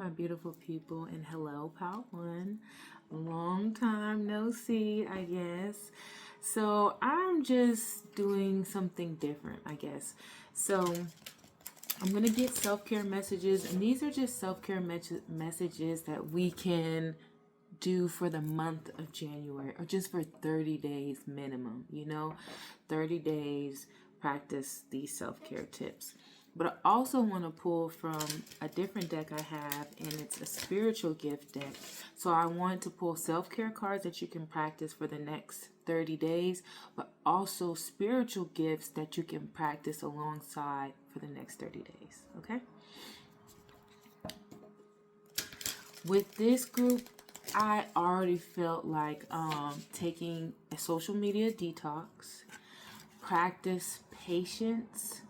my beautiful people, and hello, Pal One. Long time no see, I guess. So I'm just doing something different, I guess. So I'm gonna get self-care messages, and these are just self-care messages that we can do for the month of January, or just for 30 days minimum, 30 days practice these self-care tips. But I also want to pull from a different deck I have, and it's a spiritual gift deck. So I want to pull self-care cards that you can practice for the next 30 days, but also spiritual gifts that you can practice alongside for the next 30 days. Okay? With this group, I already felt like taking a social media detox, practice patience.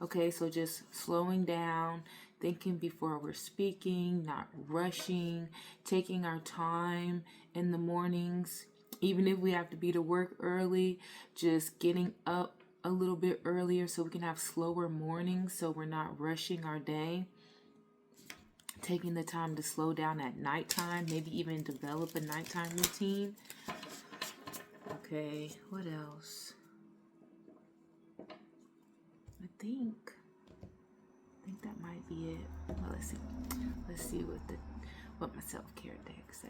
Okay, so just slowing down, thinking before we're speaking, not rushing, taking our time in the mornings, even if we have to be to work early, just getting up a little bit earlier so we can have slower mornings so we're not rushing our day. Taking the time to slow down at nighttime, maybe even develop a nighttime routine. Okay, what else? I think that might be it. Well, let's see. Let's see what my self-care deck says.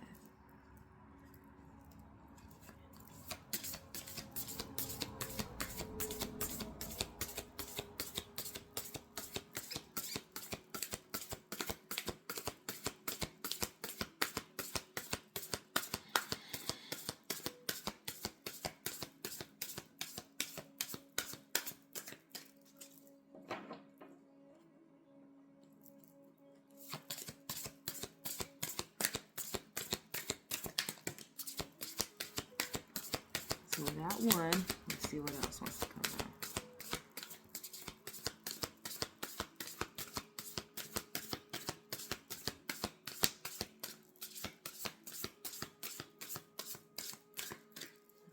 So that one, let's see what else wants to come out.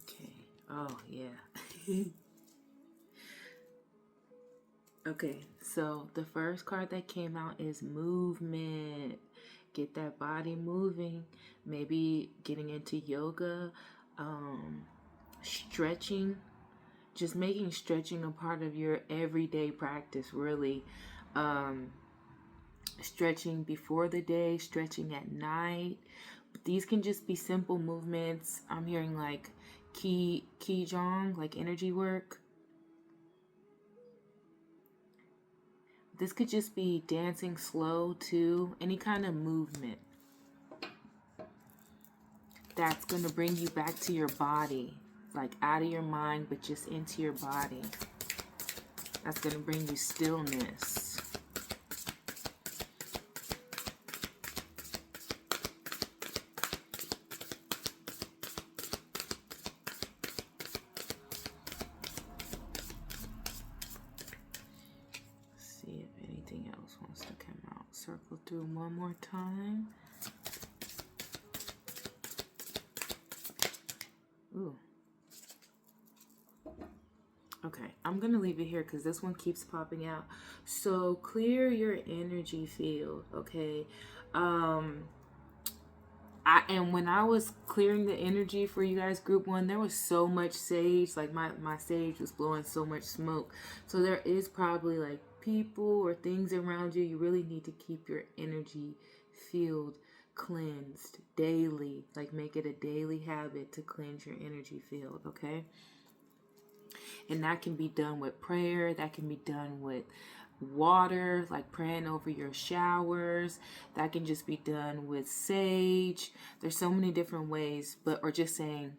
Okay. Oh, yeah. Okay, so the first card that came out is movement. Get that body moving. Maybe getting into yoga, stretching, just making stretching a part of your everyday practice, really. Stretching before the day, stretching at night. But these can just be simple movements. I'm hearing like Qigong, like energy work. This could just be dancing slow too, any kind of movement that's going to bring you back to your body, like out of your mind, but just into your body. That's going to bring you stillness. See if anything else wants to come out. Circle through one more time. Ooh. Okay, I'm going to leave it here because this one keeps popping out. So clear your energy field, okay? And when I was clearing the energy for you guys, group one, there was so much sage. Like my sage was blowing so much smoke. So there is probably like people or things around you. You really need to keep your energy field cleansed daily. Like make it a daily habit to cleanse your energy field, okay? And that can be done with prayer. That can be done with water, like praying over your showers. That can just be done with sage. There's so many different ways, or just saying,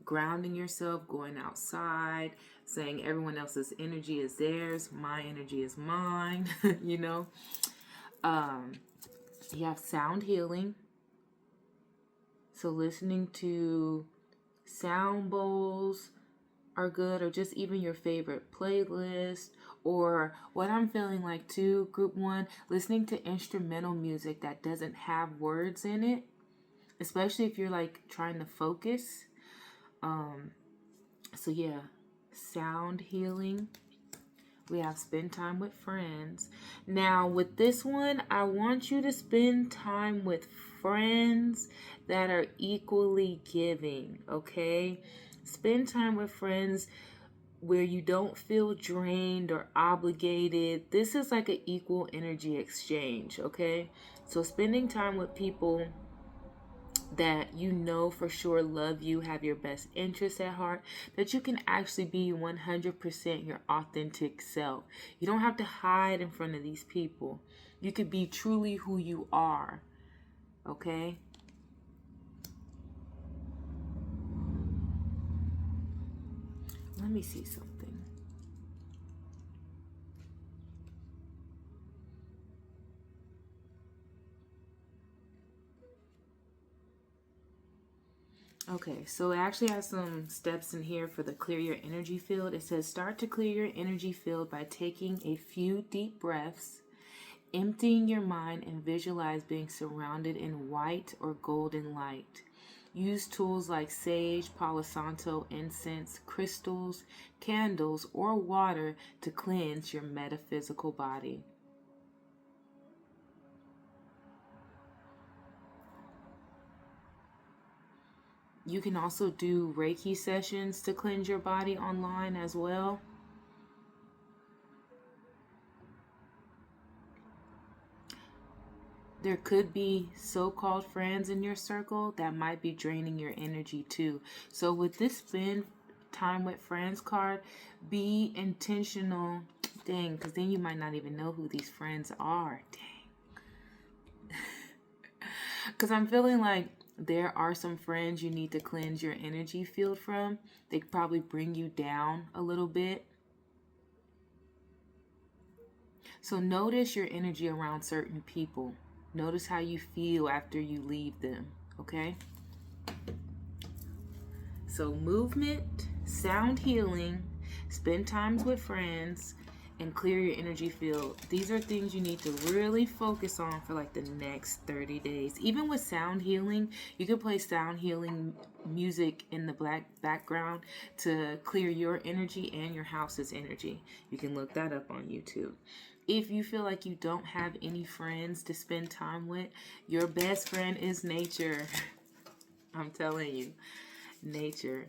grounding yourself, going outside, saying everyone else's energy is theirs, my energy is mine, you know. You have sound healing. So listening to sound bowls are good, or just even your favorite playlist, or what I'm feeling like too, group one, listening to instrumental music that doesn't have words in it, especially if you're like trying to focus. So yeah, sound healing, We have spend time with friends. Now, with this one, I want you to spend time with friends that are equally giving, okay? Spend time with friends where you don't feel drained or obligated. This is like an equal energy exchange, okay? So spending time with people that you know for sure love you, have your best interests at heart, that you can actually be 100% your authentic self. You don't have to hide in front of these people. You could be truly who you are, okay? Let me see something. Okay, so it actually has some steps in here for the clear your energy field. It says start to clear your energy field by taking a few deep breaths, emptying your mind, and visualize being surrounded in white or golden light. Use tools like sage, palo santo, incense, crystals, candles, or water to cleanse your metaphysical body. You can also do Reiki sessions to cleanse your body online as well. There could be so-called friends in your circle that might be draining your energy too. So with this spend time with friends card, be intentional. Dang, because then you might not even know who these friends are. Dang. Because I'm feeling like there are some friends you need to cleanse your energy field from. They could probably bring you down a little bit. So notice your energy around certain people. Notice how you feel after you leave them, okay? So movement, sound healing, spend times with friends, and clear your energy field. These are things you need to really focus on for like the next 30 days. Even with sound healing, you can play sound healing music in the background to clear your energy and your house's energy. You can look that up on YouTube. If you feel like you don't have any friends to spend time with, your best friend is nature. I'm telling you, nature.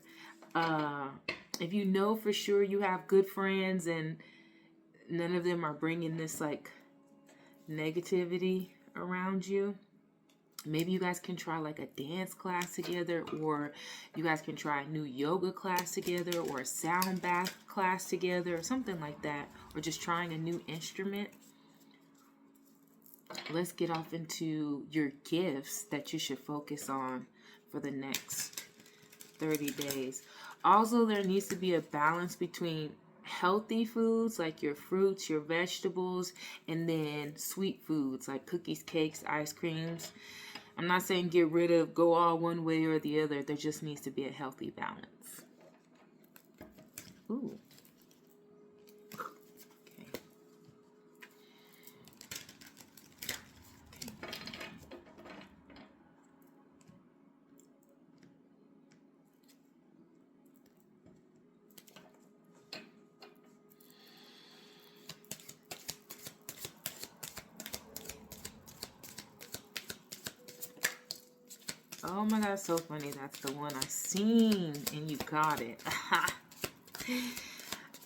If you know for sure you have good friends and none of them are bringing this like negativity around you, maybe you guys can try like a dance class together, or you guys can try a new yoga class together, or a sound bath class together, or something like that, or just trying a new instrument. Let's get off into your gifts that you should focus on for the next 30 days. Also, there needs to be a balance between healthy foods like your fruits, your vegetables, and then sweet foods like cookies, cakes, ice creams. I'm not saying get rid of, go all one way or the other. There just needs to be a healthy balance. Ooh. Oh my God, so funny. That's the one I seen and you got it.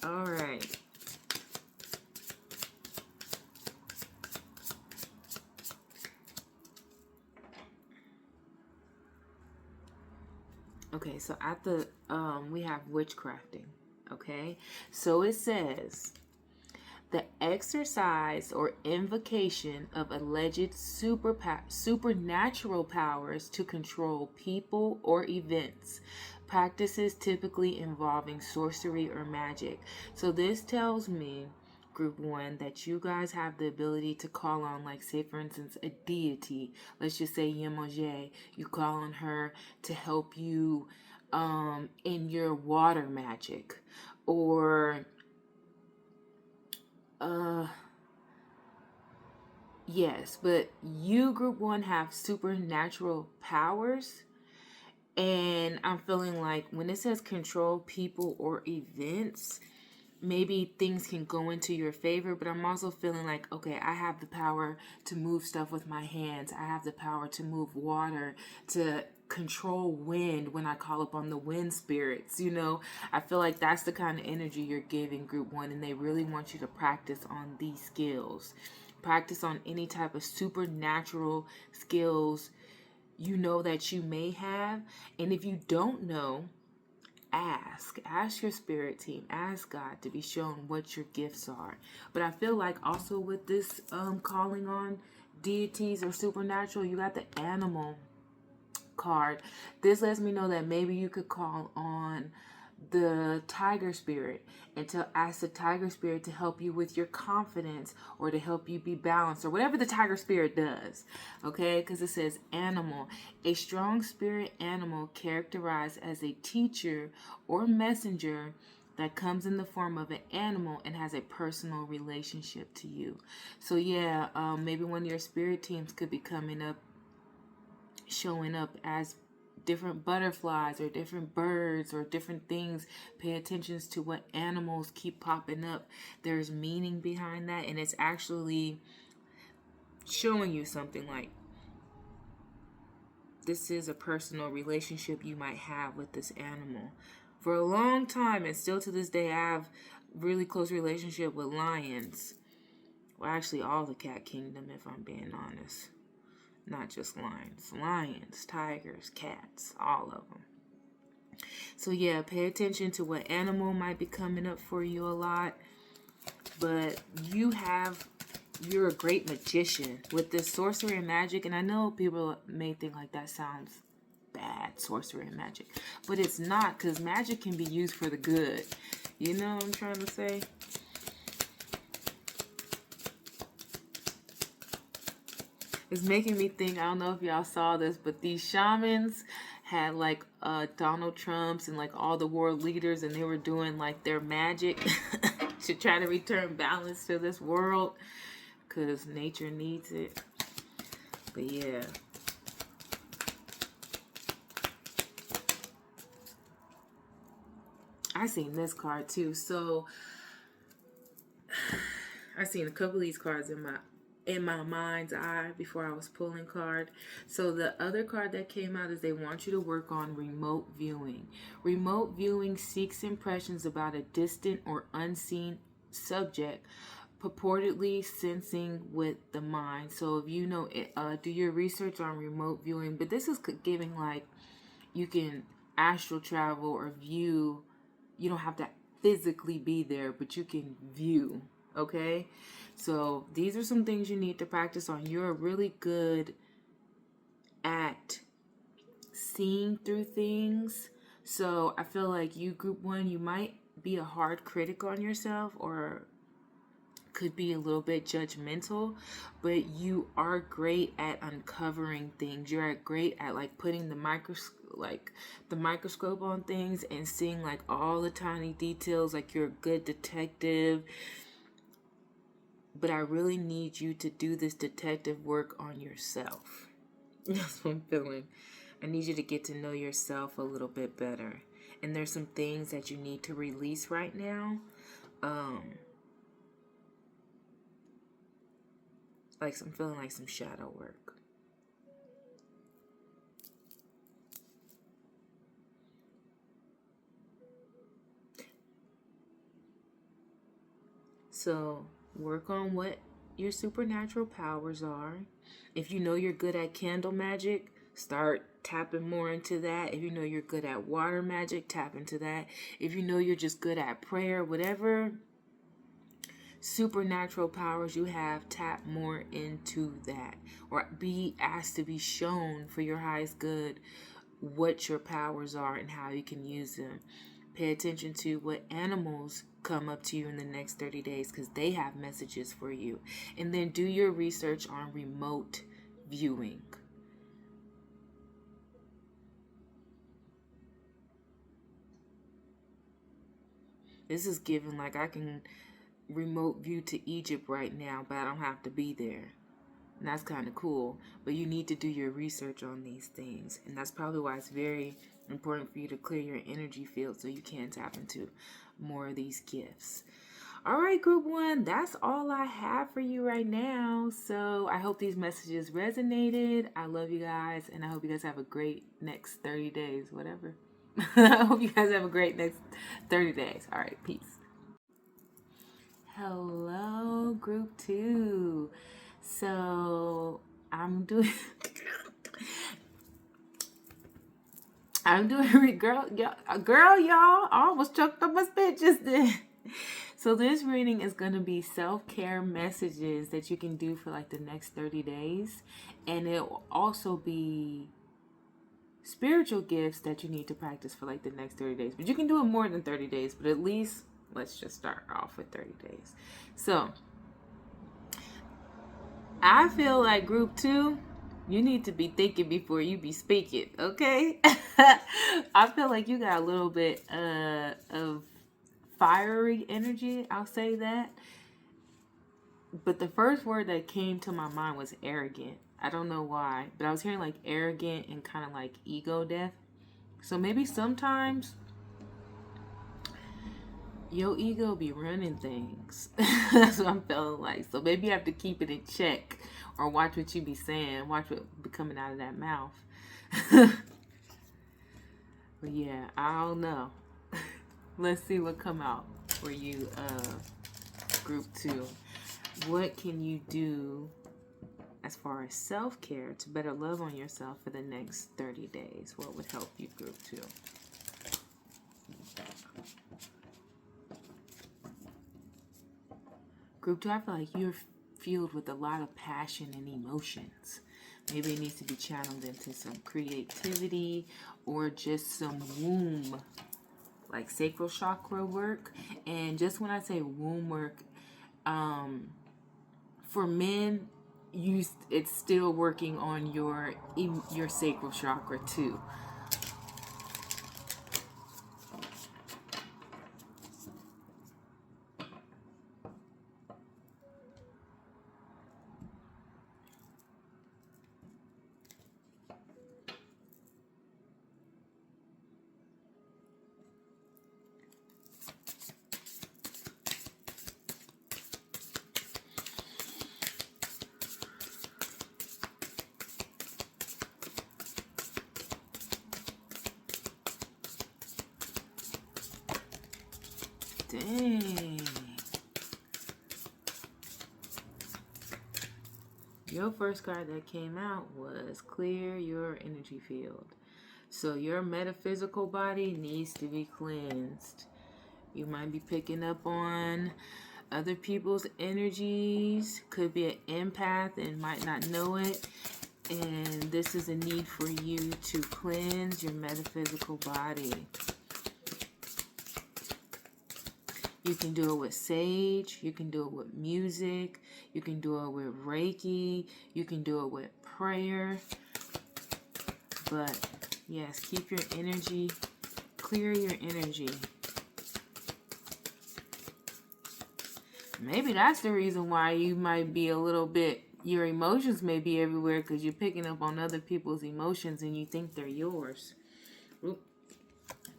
All right. Okay, so at the, we have witchcrafting. Okay, so it says, the exercise or invocation of alleged supernatural powers to control people or events. Practices typically involving sorcery or magic. So this tells me, group one, that you guys have the ability to call on, like, say for instance, a deity. Let's just say Yemoje. You call on her to help you in your water magic. Or yes, but you, group one, have supernatural powers. And I'm feeling like when it says control people or events, maybe things can go into your favor, but I'm also feeling like, okay, I have the power to move stuff with my hands. I have the power to move water, to control wind when I call upon the wind spirits. I feel like that's the kind of energy you're giving group one, and they really want you to practice on these skills. Practice on any type of supernatural skills that you may have. And if you don't know, ask your spirit team, ask God to be shown what your gifts are. But I feel like also with this calling on deities or supernatural, you got the animal card. This lets me know that maybe you could call on the tiger spirit and to ask the tiger spirit to help you with your confidence, or to help you be balanced, or whatever the tiger spirit does. Okay, because it says animal, a strong spirit animal characterized as a teacher or messenger that comes in the form of an animal and has a personal relationship to you. So yeah, maybe one of your spirit teams could be showing up as different butterflies or different birds or different things. Pay attention to what animals keep popping up. There's meaning behind that, and it's actually showing you something like this is a personal relationship you might have with this animal. For a long time, and still to this day, I have really close relationship with lions. Well, actually all the cat kingdom, if I'm being honest. Not just lions, tigers, cats, all of them. So yeah, pay attention to what animal might be coming up for you a lot. But you're a great magician with this sorcery and magic. And I know people may think like that sounds bad, sorcery and magic. But it's not, because magic can be used for the good. You know what I'm trying to say? It's making me think, I don't know if y'all saw this, but these shamans had like Donald Trump's and like all the world leaders, and they were doing like their magic to try to return balance to this world, because nature needs it. But yeah. I seen this card too. So I seen a couple of these cards in my mind's eye before I was pulling card. So the other card that came out is they want you to work on remote viewing. Remote viewing seeks impressions about a distant or unseen subject, purportedly sensing with the mind. So if you know it, do your research on remote viewing. But this is giving like you can astral travel or view. You don't have to physically be there, but you can view. Okay, so these are some things you need to practice on. You're really good at seeing through things. So I feel like you, group one, you might be a hard critic on yourself, or could be a little bit judgmental, but you are great at uncovering things. You're great at like putting the microscope on things and seeing like all the tiny details. Like you're a good detective. But I really need you to do this detective work on yourself. That's what I'm feeling. I need you to get to know yourself a little bit better. And there's some things that you need to release right now. I'm feeling like some shadow work. So work on what your supernatural powers are. If you know you're good at candle magic, start tapping more into that. If you know you're good at water magic, tap into that. If you know you're just good at prayer, whatever supernatural powers you have, tap more into that. Or be asked to be shown for your highest good what your powers are and how you can use them. Pay attention to what animals come up to you in the next 30 days, because they have messages for you. And then do your research on remote viewing. This is given like I can remote view to Egypt right now, but I don't have to be there. And that's kind of cool. But you need to do your research on these things. And that's probably why it's very important for you to clear your energy field so you can tap into more of these gifts. All right, group 1, that's all I have for you right now. So I hope these messages resonated. I love you guys, and I hope you guys have a great next 30 days, whatever. I hope you guys have a great next 30 days. All right, peace. Hello, group 2. So I'm doing girl, y'all. I almost choked up my spit just then. So this reading is going to be self-care messages that you can do for like the next 30 days. And it will also be spiritual gifts that you need to practice for like the next 30 days. But you can do it more than 30 days. But at least let's just start off with 30 days. So I feel like group 2, you need to be thinking before you be speaking, okay? I feel like you got a little bit of fiery energy, I'll say that. But the first word that came to my mind was arrogant. I don't know why, but I was hearing like arrogant and kind of like ego death. So maybe sometimes your ego be running things. That's what I'm feeling like. So maybe you have to keep it in check, or watch what you be saying. Watch what be coming out of that mouth. But yeah, I don't know. Let's see what come out for you, group 2. What can you do as far as self-care to better love on yourself for the next 30 days? What would help you, group 2? Group 2, I feel like you're filled with a lot of passion and emotions. Maybe it needs to be channeled into some creativity or just some womb, like sacral chakra work. And just when I say womb work, for men, it's still working on your sacral chakra too. Dang. Your first card that came out was clear your energy field. So your metaphysical body needs to be cleansed. You might be picking up on other people's energies. Could be an empath and might not know it. And this is a need for you to cleanse your metaphysical body. You can do it with sage, you can do it with music, you can do it with Reiki, you can do it with prayer. But yes, keep your energy, clear your energy. Maybe that's the reason why you might be a little bit, your emotions may be everywhere because you're picking up on other people's emotions and you think they're yours.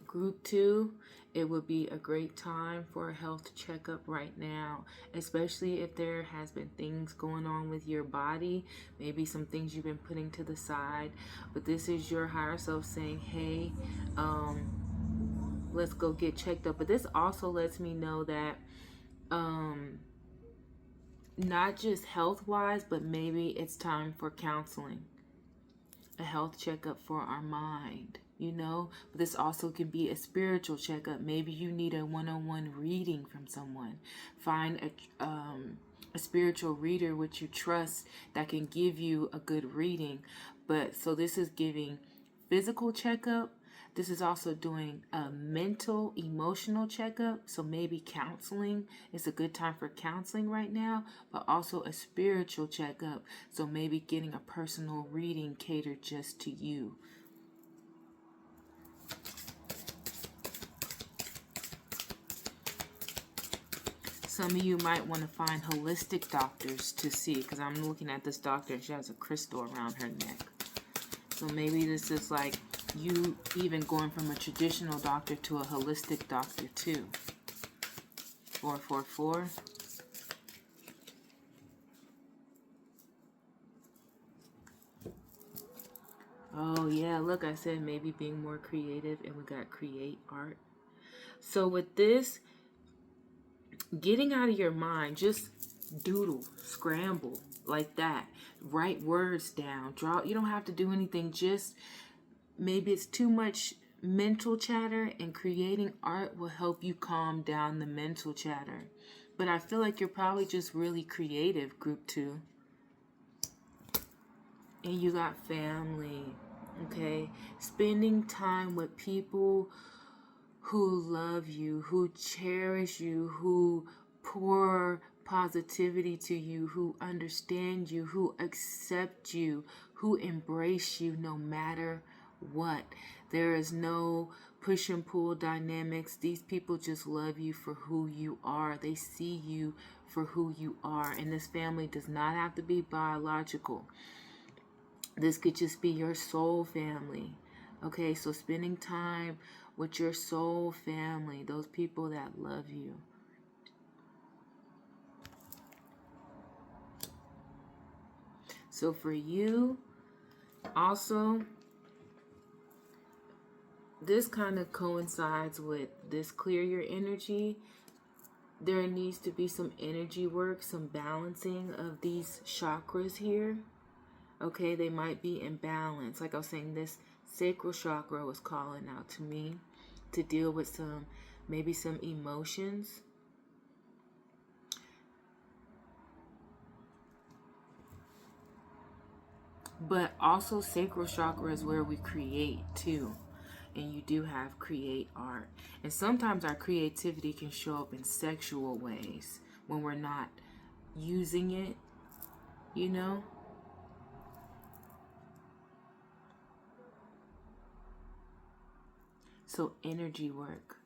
Group 2, it would be a great time for a health checkup right now, especially if there has been things going on with your body, maybe some things you've been putting to the side, but this is your higher self saying, hey, let's go get checked up. But this also lets me know that not just health-wise, but maybe it's time for counseling, a health checkup for our mind. But this also can be a spiritual checkup. Maybe you need a one-on-one reading from someone. Find a spiritual reader which you trust that can give you a good reading. But so this is giving physical checkup. This is also doing a mental, emotional checkup. So maybe counseling is a good time for counseling right now, but also a spiritual checkup. So maybe getting a personal reading catered just to you. Some of you might want to find holistic doctors to see, because I'm looking at this doctor and she has a crystal around her neck. So maybe this is like you even going from a traditional doctor to a holistic doctor too. 444. Oh yeah, look, I said maybe being more creative, and we got create art. So with this, getting out of your mind, just doodle, scramble like that. Write words down, draw. You don't have to do anything. Just maybe it's too much mental chatter, and creating art will help you calm down the mental chatter. But I feel like you're probably just really creative, group 2. And you got family, okay? Spending time with people who love you, who cherish you, who pour positivity to you, who understand you, who accept you, who embrace you no matter what. There is no push and pull dynamics. These people just love you for who you are. They see you for who you are. And this family does not have to be biological. This could just be your soul family. Okay, so spending time with your soul family, those people that love you. So for you, also, this kind of coincides with this clear your energy. There needs to be some energy work, some balancing of these chakras here. Okay, they might be in balance. Like I was saying, this sacral chakra was calling out to me to deal with maybe some emotions. But also sacral chakra is where we create too. And you do have create art. And sometimes our creativity can show up in sexual ways when we're not using it, you know? So energy work.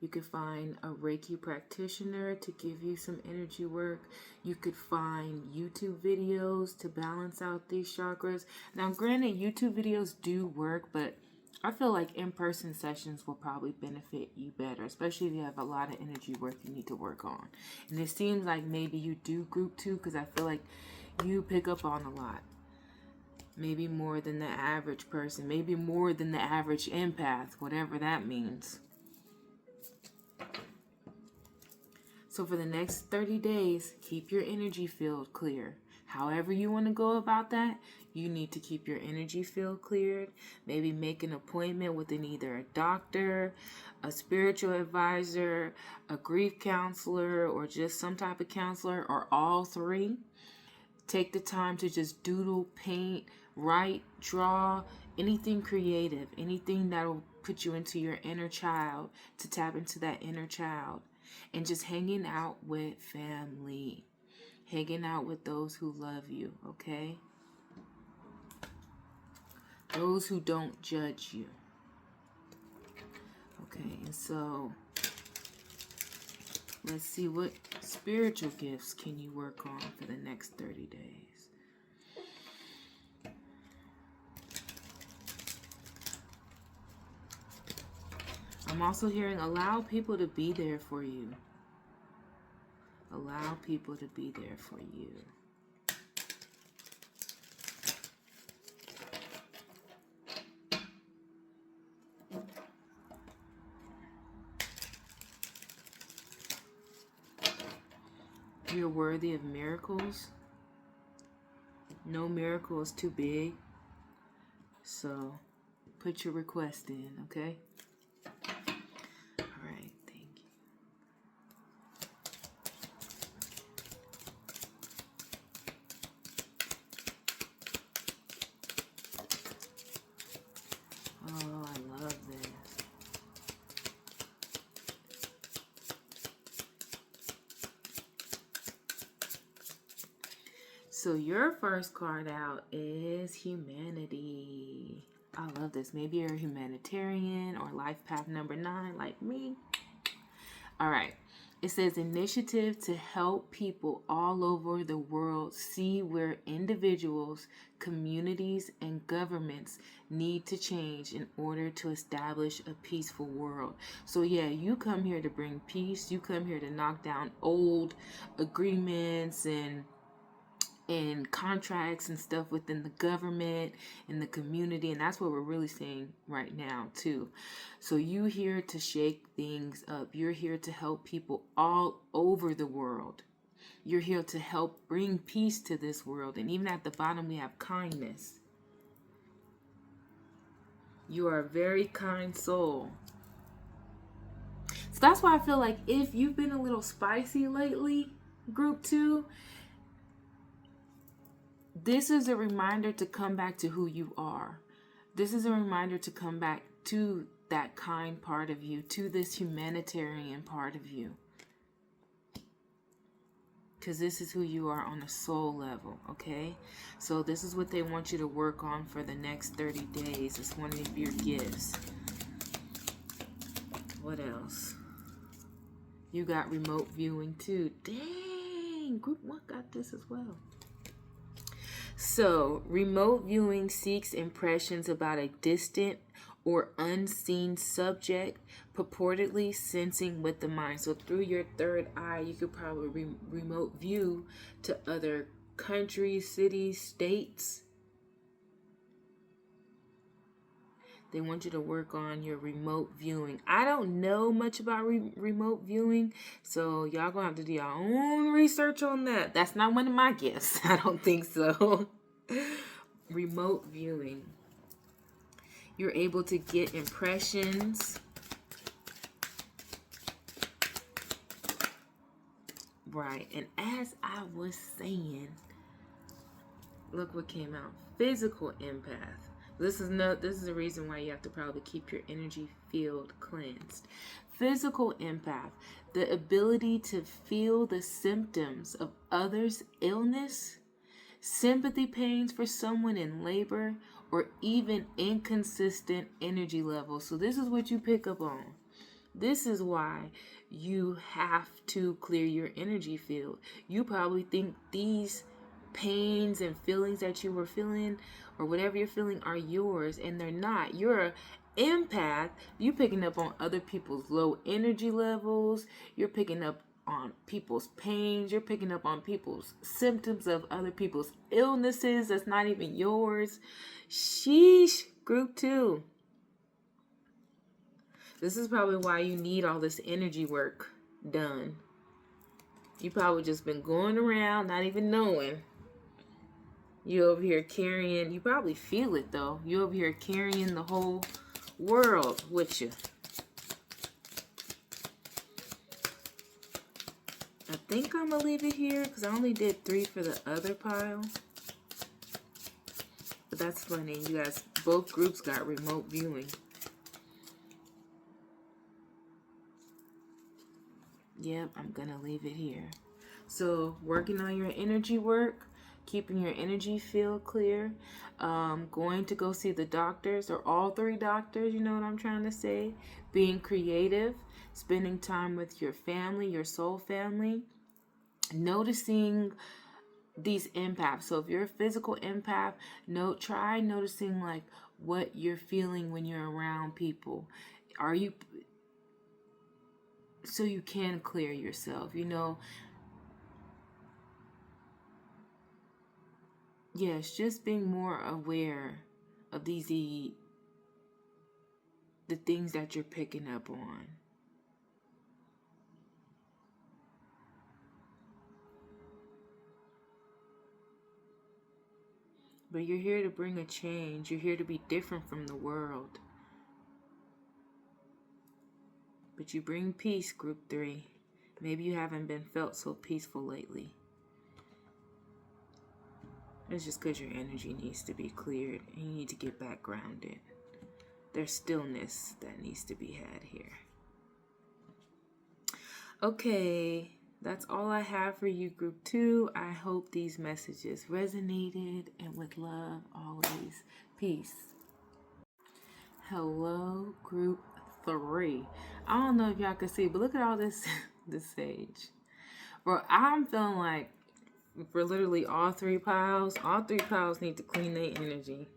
You could find a Reiki practitioner to give you some energy work. You could find YouTube videos to balance out these chakras. Now, granted, YouTube videos do work, but I feel like in-person sessions will probably benefit you better, especially if you have a lot of energy work you need to work on. And it seems like maybe you do group 2, because I feel like you pick up on a lot. Maybe more than the average person. Maybe more than the average empath, whatever that means. So for the next 30 days, keep your energy field clear. However you want to go about that, you need to keep your energy field cleared. Maybe make an appointment with either a doctor, a spiritual advisor, a grief counselor, or just some type of counselor, or all 3. Take the time to just doodle, paint, write, draw, anything creative, anything that will put you into your inner child, to tap into that inner child. And just hanging out with family. Hanging out with those who love you, okay? Those who don't judge you. Okay, and so let's see, what spiritual gifts can you work on for the next 30 days? I'm also hearing allow people to be there for you. Allow people to be there for you. You're worthy of miracles. No miracle is too big. So put your request in, okay? All right, thank you. Oh, I love this. So your first card out is humanity. I love this. Maybe you're a humanitarian or life path number 9 like me. All right. It says initiative to help people all over the world see where individuals, communities, and governments need to change in order to establish a peaceful world. So yeah, you come here to bring peace. You come here to knock down old agreements and contracts and stuff within the government and the community, and that's what we're really seeing right now too. So you here to shake things up. You're here to help people all over the world. You're here to help bring peace to this world. And even at the bottom we have kindness. You are a very kind soul. So that's why I feel like if you've been a little spicy lately, group 2, this is a reminder to come back to who you are. This is a reminder to come back to that kind part of you, to this humanitarian part of you. Because this is who you are on a soul level, okay? So this is what they want you to work on for the next 30 days. It's one of your gifts. What else? You got remote viewing too. Dang, group 1 got this as well. So, remote viewing seeks impressions about a distant or unseen subject, purportedly sensing with the mind. So, through your third eye, you could probably remote view to other countries, cities, states. They want you to work on your remote viewing. I don't know much about remote viewing, so y'all gonna have to do your own research on that. That's not one of my gifts. I don't think so. Remote viewing. You're able to get impressions. Right, and as I was saying, look what came out. Physical empath. This is the reason why you have to probably keep your energy field cleansed. Physical empath, the ability to feel the symptoms of others' illness, sympathy pains for someone in labor, or even inconsistent energy levels. So this is what you pick up on. This is why you have to clear your energy field. You probably think these pains and feelings that you were feeling or whatever you're feeling are yours, and they're not. You're an empath. You picking up on other people's low energy levels. You're picking up on people's pains. You're picking up on people's symptoms of other people's illnesses that's not even yours. Sheesh, group 2. This is probably why you need all this energy work done. You probably just been going around not even knowing. You over here carrying, you probably feel it though. You over here carrying the whole world with you. I think I'm going to leave it here because I only did 3 for the other pile. But that's funny. You guys, both groups got remote viewing. Yep, I'm going to leave it here. So, working on your energy work. Keeping your energy field clear, going to go see the doctors or all 3 doctors, you know what I'm trying to say, being creative, spending time with your family, your soul family, noticing these empaths. So if you're a physical empath, try noticing like what you're feeling when you're around people. Are you, so you can clear yourself, you know. Yes, just being more aware of the things that you're picking up on. But you're here to bring a change. You're here to be different from the world. But you bring peace, group 3. Maybe you haven't been felt so peaceful lately. It's just because your energy needs to be cleared and you need to get back grounded. There's stillness that needs to be had here. Okay, that's all I have for you, group 2. I hope these messages resonated, and with love always. Peace. Hello, group 3. I don't know if y'all can see, but look at all this the sage. Bro, I'm feeling like for literally all three piles need to clean their energy.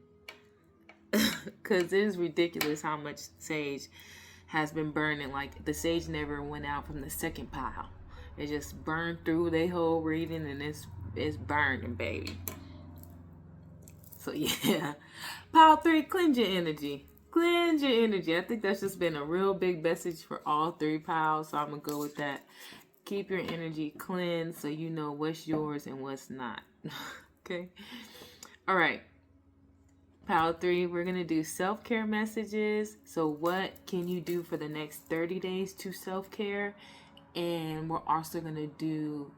Because it is ridiculous how much sage has been burning. Like, the sage never went out from the second pile. It just burned through their whole reading, and it's burning, baby. So, yeah. Pile 3, cleanse your energy. Cleanse your energy. I think that's just been a real big message for all three piles, so I'm going to go with that. Keep your energy cleansed so you know what's yours and what's not. Okay? All right. Pile 3, we're going to do self-care messages. So what can you do for the next 30 days to self-care? And we're also going to do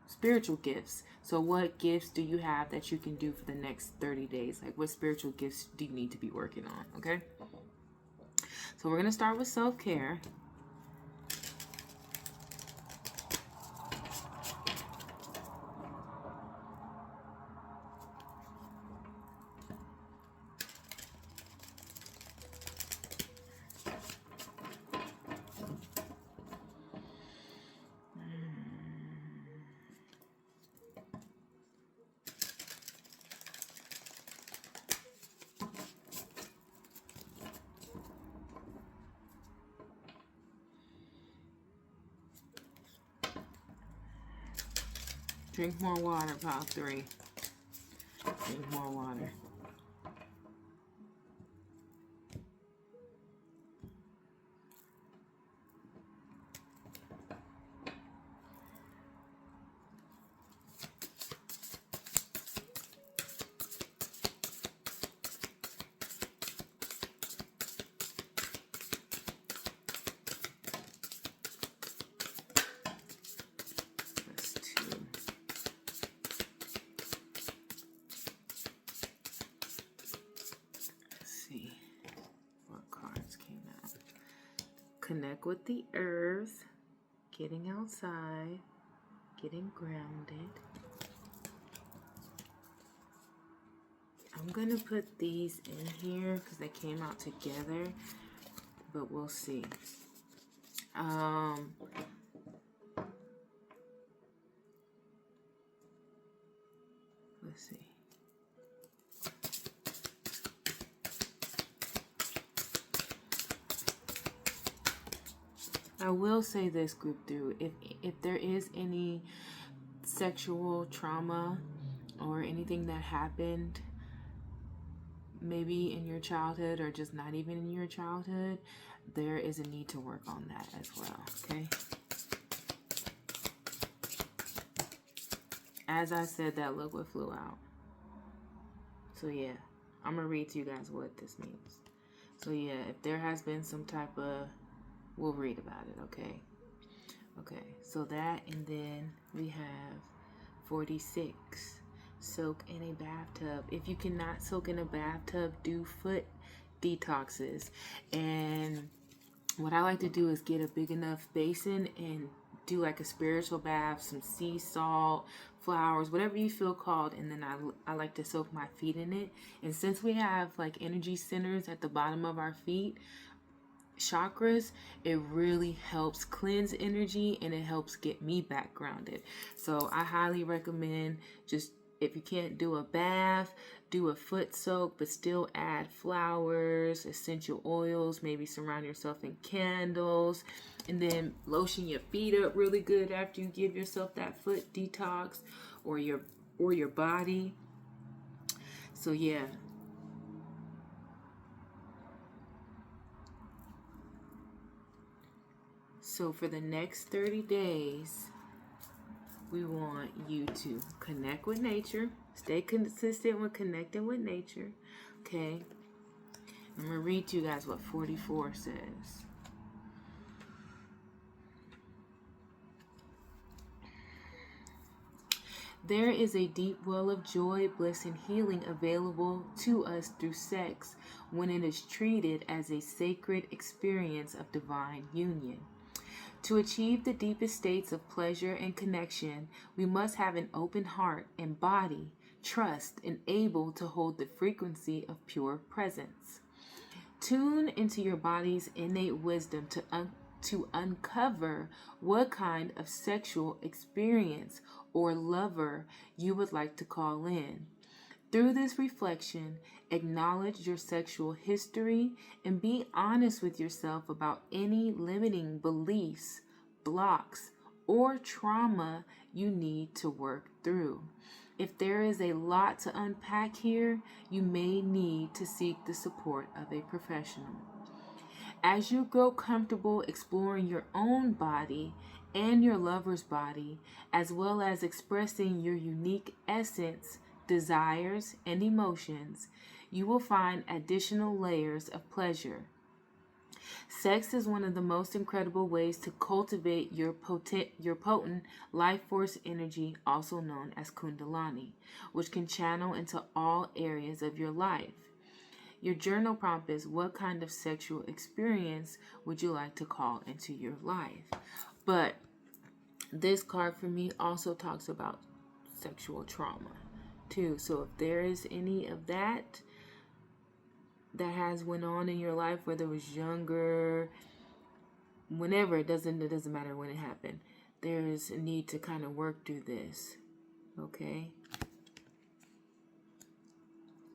spiritual gifts. So what gifts do you have that you can do for the next 30 days? Like, what spiritual gifts do you need to be working on? Okay? So we're going to start with self-care. Drink more water, pile 3. Drink more water. Connect with the earth, getting outside, getting grounded. I'm going to put these in here because they came out together, but we'll see. Let's see. I will say this, group through, if there is any sexual trauma or anything that happened maybe in your childhood or just not even in your childhood, there is a need to work on that as well, okay? As I said, that liquid flew out. So yeah, I'm gonna read to you guys what this means. So yeah, if there has been some type of, we'll read about it, okay? Okay, so that, and then we have 46. Soak in a bathtub. If you cannot soak in a bathtub, do foot detoxes. And what I like to do is get a big enough basin and do like a spiritual bath, some sea salt, flowers, whatever you feel called, and then I like to soak my feet in it. And since we have like energy centers at the bottom of our feet, chakras, it really helps cleanse energy and it helps get me back grounded. So I highly recommend, just if you can't do a bath, do a foot soak, but still add flowers, essential oils, maybe surround yourself in candles, and then lotion your feet up really good after you give yourself that foot detox, or your body. So yeah. So for the next 30 days, we want you to connect with nature. Stay consistent with connecting with nature. Okay. I'm going to read to you guys what 44 says. There is a deep well of joy, bliss, and healing available to us through sex when it is treated as a sacred experience of divine union. To achieve the deepest states of pleasure and connection, we must have an open heart and body, trust, and able to hold the frequency of pure presence. Tune into your body's innate wisdom to uncover what kind of sexual experience or lover you would like to call in. Through this reflection, acknowledge your sexual history and be honest with yourself about any limiting beliefs, blocks, or trauma you need to work through. If there is a lot to unpack here, you may need to seek the support of a professional. As you grow comfortable exploring your own body and your lover's body, as well as expressing your unique essence, desires, and emotions, you will find additional layers of pleasure. Sex is one of the most incredible ways to cultivate your potent life force energy, also known as Kundalini, which can channel into all areas of your life. Your journal prompt is, what kind of sexual experience would you like to call into your life? But this card for me also talks about sexual trauma too. So if there is any of that has went on in your life, whether it was younger, whenever, it doesn't matter when it happened, there's a need to kind of work through this, okay?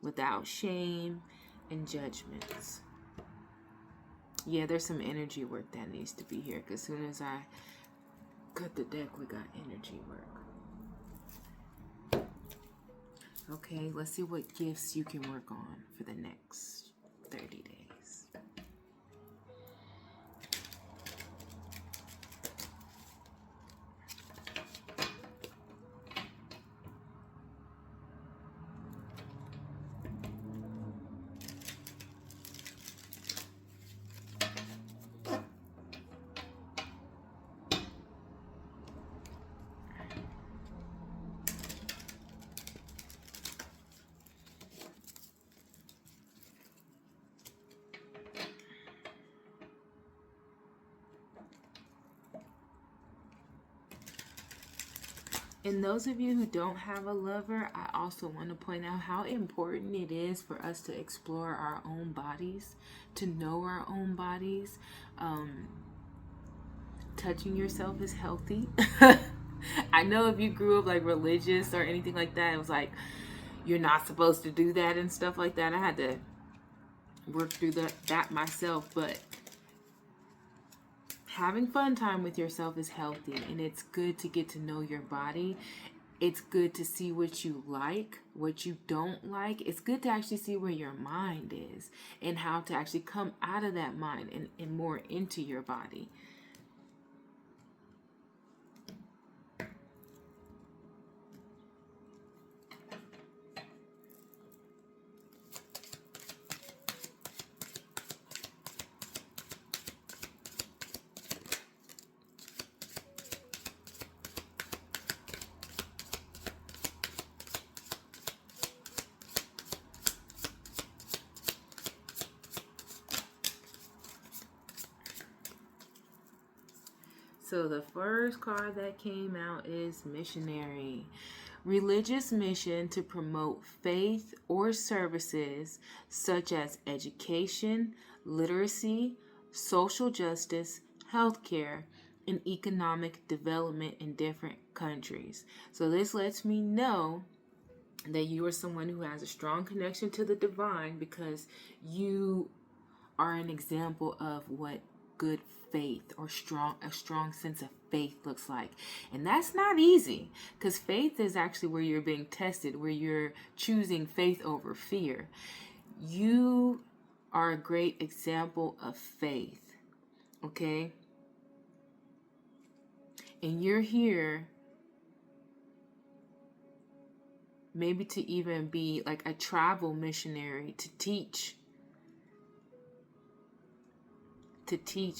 Without shame and judgments. Yeah, there's some energy work that needs to be here, because as soon as I cut the deck, we got energy work. Okay, let's see what gifts you can work on for the next 30 days. And those of you who don't have a lover, I also want to point out how important it is for us to explore our own bodies, to know our own bodies. Touching yourself is healthy. I know if you grew up like religious or anything like that, it was like, you're not supposed to do that and stuff like that. I had to work through that myself, but having fun time with yourself is healthy, and it's good to get to know your body. It's good to see what you like, what you don't like. It's good to actually see where your mind is and how to actually come out of that mind and more into your body. So the first card that came out is missionary. Religious mission to promote faith or services such as education, literacy, social justice, healthcare, and economic development in different countries. So this lets me know that you are someone who has a strong connection to the divine, because you are an example of what good faith or a strong sense of faith looks like. And that's not easy, because faith is actually where you're being tested, where you're choosing faith over fear. You are a great example of faith, okay? And you're here maybe to even be like a travel missionary to teach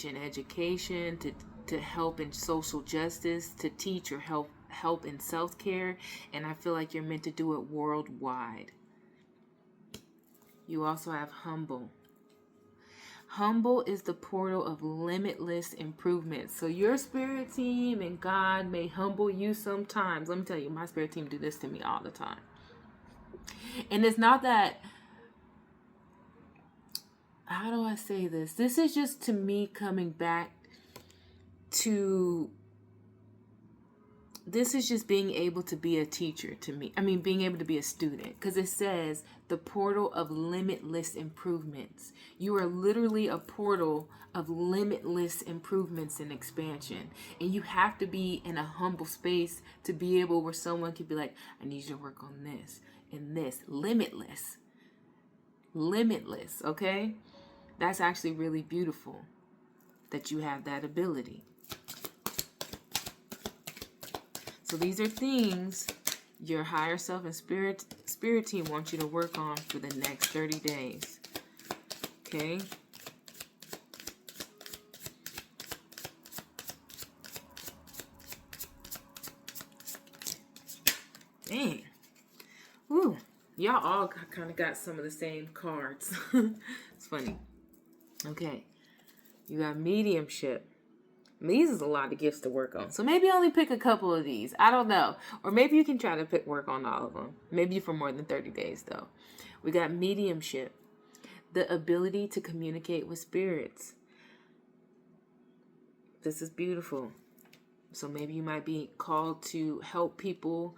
in education, to help in social justice, to teach or help in self-care. And I feel like you're meant to do it worldwide. You also have humble. Humble is the portal of limitless improvement. So your spirit team and God may humble you sometimes. Let me tell you, my spirit team do this to me all the time. And it's not that, how do I say this? This is just to me coming back this is just being able to be a teacher to me. I mean, being able to be a student, because it says the portal of limitless improvements. You are literally a portal of limitless improvements and expansion. And you have to be in a humble space to be able where someone could be like, I need you to work on this and this. Limitless. Limitless, okay? That's actually really beautiful that you have that ability. So these are things your higher self and spirit team want you to work on for the next 30 days. Okay? Dang. Woo. Y'all all kind of got some of the same cards. It's funny. Okay. You got mediumship. These is a lot of gifts to work on. So maybe only pick a couple of these. I don't know. Or maybe you can try to work on all of them. Maybe for more than 30 days, though. We got mediumship. The ability to communicate with spirits. This is beautiful. So maybe you might be called to help people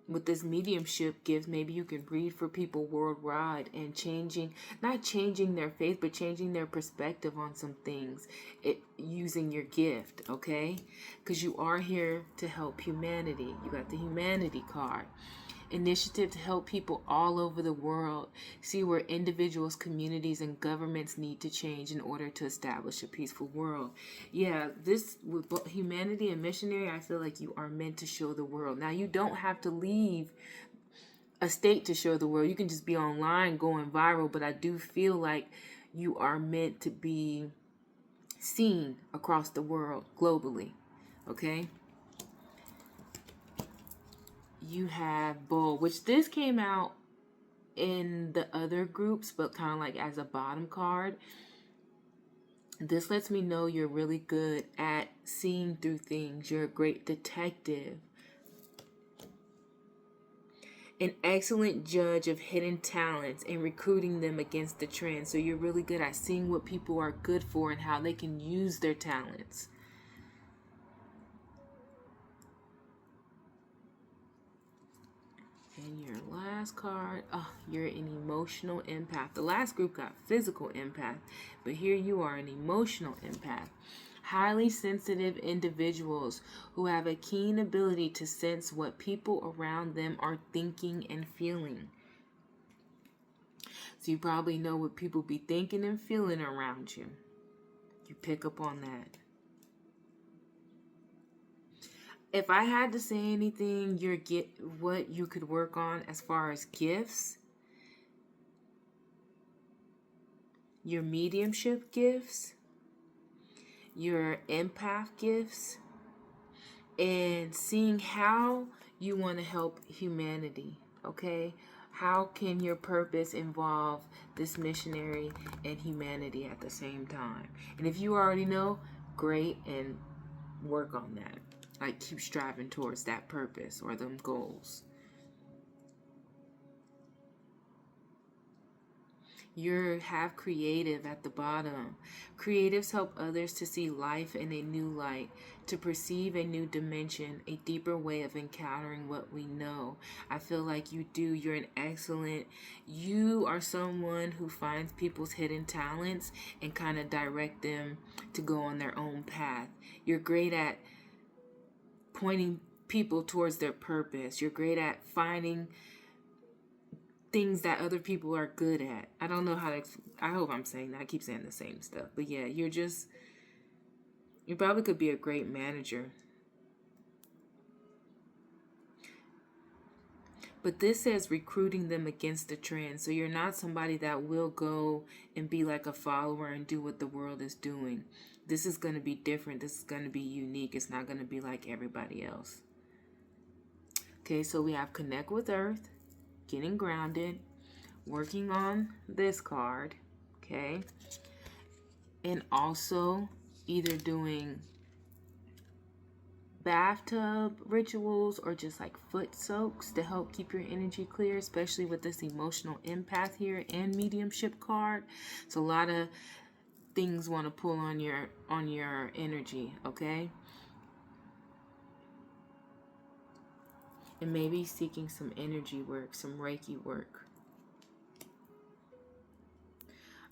with this mediumship gift. Maybe you can read for people worldwide and not changing their faith, but changing their perspective on some things using your gift, okay? Because you are here to help humanity. You got the humanity card. Initiative to help people all over the world see where individuals, communities, and governments need to change in order to establish a peaceful world. Yeah, this with humanity and missionary, I feel like you are meant to show the world. Now, you don't have to leave a state to show the world. You can just be online going viral, but I do feel like you are meant to be seen across the world globally, okay? You have Bull, which this came out in the other groups, but kind of like as a bottom card. This lets me know you're really good at seeing through things. You're a great detective. An excellent judge of hidden talents and recruiting them against the trend. So you're really good at seeing what people are good for and how they can use their talents. And your last card, you're an emotional empath. The last group got physical empath, but here you are, an emotional empath. Highly sensitive individuals who have a keen ability to sense what people around them are thinking and feeling. So you probably know what people be thinking and feeling around you. You pick up on that. If I had to say anything, what you could work on as far as gifts, your mediumship gifts, your empath gifts, and seeing how you want to help humanity, okay? How can your purpose involve this missionary and humanity at the same time? And if you already know, great, and work on that. Like, keep striving towards that purpose or them goals. You have creative at the bottom. Creatives help others to see life in a new light, to perceive a new dimension, a deeper way of encountering what we know. I feel like you do. You are someone who finds people's hidden talents and kind of direct them to go on their own path. You're great at pointing people towards their purpose. You're great at finding things that other people are good at. I don't know how to, I hope I'm saying that. I keep saying the same stuff. But yeah, you probably could be a great manager. But this says recruiting them against the trend. So you're not somebody that will go and be like a follower and do what the world is doing. This is going to be different. This is going to be unique. It's not going to be like everybody else. Okay, so we have connect with earth, getting grounded, working on this card, okay? And also either doing bathtub rituals or just like foot soaks to help keep your energy clear, especially with this emotional empath here and mediumship card. So a lot of things want to pull on your energy, okay? And maybe seeking some energy work, some Reiki work.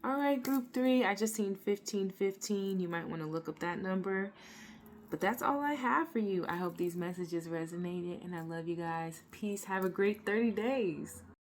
All right, group 3, I just seen 1515. You might want to look up that number. But that's all I have for you. I hope these messages resonated, and I love you guys. Peace. Have a great 30 days.